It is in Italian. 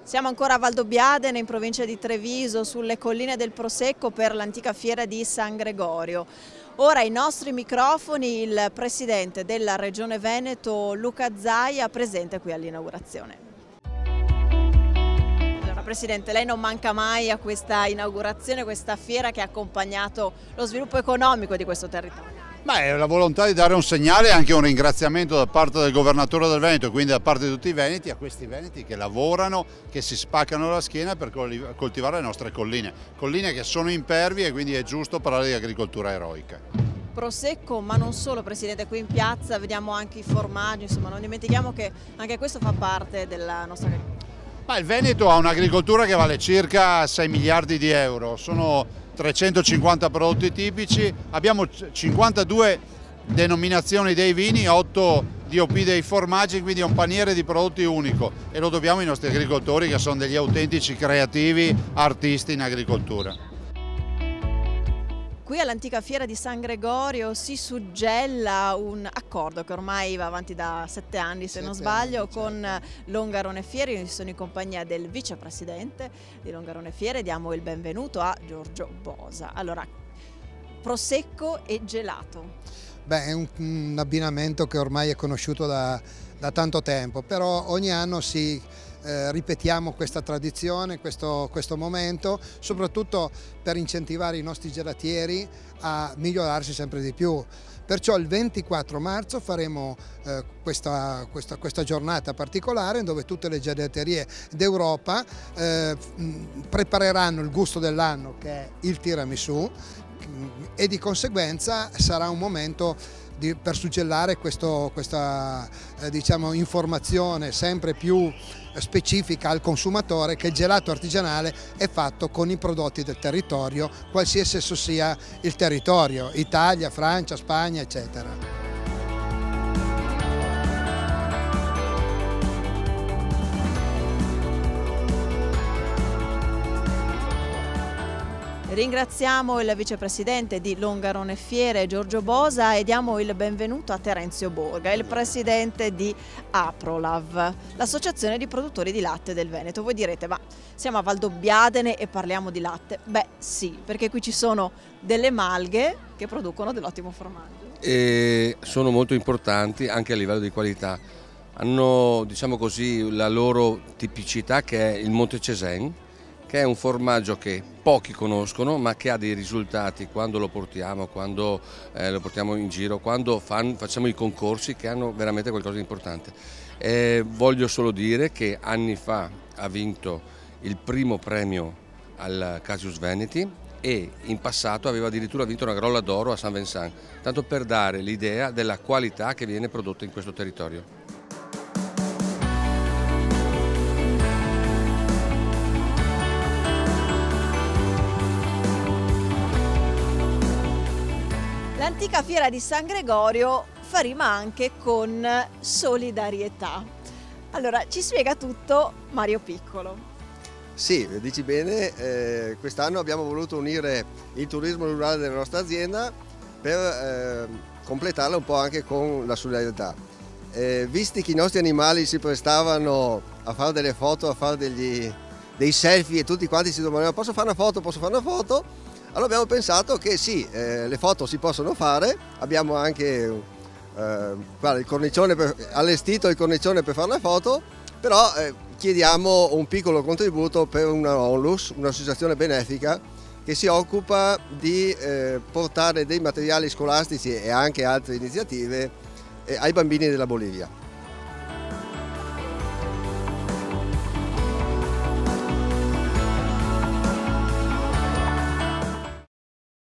Siamo ancora a Valdobbiadene, in provincia di Treviso, sulle colline del Prosecco per l'antica fiera di San Gregorio. Ora ai nostri microfoni il presidente della Regione Veneto, Luca Zaia, presente qui all'inaugurazione. Allora, Presidente, lei non manca mai a questa inaugurazione, questa fiera che ha accompagnato lo sviluppo economico di questo territorio. È la volontà di dare un segnale e anche un ringraziamento da parte del governatore del Veneto, quindi da parte di tutti i veneti, a questi veneti che lavorano, che si spaccano la schiena per coltivare le nostre colline. Colline che sono impervie e quindi è giusto parlare di agricoltura eroica. Prosecco, ma non solo, Presidente, qui in piazza vediamo anche i formaggi, insomma non dimentichiamo che anche questo fa parte della nostra agricoltura. Il Veneto ha un'agricoltura che vale circa 6 miliardi di euro, sono 350 prodotti tipici, abbiamo 52 denominazioni dei vini, 8 DOP dei formaggi, quindi è un paniere di prodotti unico e lo dobbiamo ai nostri agricoltori che sono degli autentici creativi artisti in agricoltura. Qui all'antica fiera di San Gregorio si suggella un accordo che ormai va avanti da 7 anni se non sbaglio, con Longarone Fiere. Io sono in compagnia del vicepresidente di Longarone Fiere e diamo il benvenuto a Giorgio Bosa. Allora, prosecco e gelato. È un abbinamento che ormai è conosciuto da tanto tempo, però ogni anno ripetiamo questa tradizione, questo momento, soprattutto per incentivare i nostri gelatieri a migliorarsi sempre di più. Perciò il 24 marzo faremo questa giornata particolare dove tutte le gelaterie d'Europa prepareranno il gusto dell'anno, che è il tiramisù, e di conseguenza sarà un momento per suggellare questa diciamo, informazione sempre più specifica al consumatore che il gelato artigianale è fatto con i prodotti del territorio, qualsiasi esso sia il territorio, Italia, Francia, Spagna, eccetera. Ringraziamo il vicepresidente di Longarone Fiere, Giorgio Bosa, e diamo il benvenuto a Terenzio Borga, il presidente di Aprolav, l'associazione di produttori di latte del Veneto. Voi direte, ma siamo a Valdobbiadene e parliamo di latte? Beh sì, perché qui ci sono delle malghe che producono dell'ottimo formaggio. E sono molto importanti anche a livello di qualità. Hanno, diciamo così, la loro tipicità, che è il Montecesen, che è un formaggio che pochi conoscono ma che ha dei risultati quando lo portiamo in giro, quando facciamo i concorsi, che hanno veramente qualcosa di importante. Voglio solo dire che anni fa ha vinto il primo premio al Casius Veneti e in passato aveva addirittura vinto una Grolla d'Oro a San Vincent, tanto per dare l'idea della qualità che viene prodotta in questo territorio. L'antica fiera di San Gregorio fa rima anche con solidarietà. Allora, ci spiega tutto Mario Piccolo. Sì, dici bene, quest'anno abbiamo voluto unire il turismo rurale della nostra azienda per completarla un po' anche con la solidarietà. Visti che i nostri animali si prestavano a fare delle foto, a fare dei selfie e tutti quanti si domandavano posso fare una foto, posso fare una foto? Allora abbiamo pensato che sì, le foto si possono fare, abbiamo anche il cornicione allestito il cornicione per fare la foto, però chiediamo un piccolo contributo per una ONLUS, un'associazione benefica che si occupa di portare dei materiali scolastici e anche altre iniziative ai bambini della Bolivia.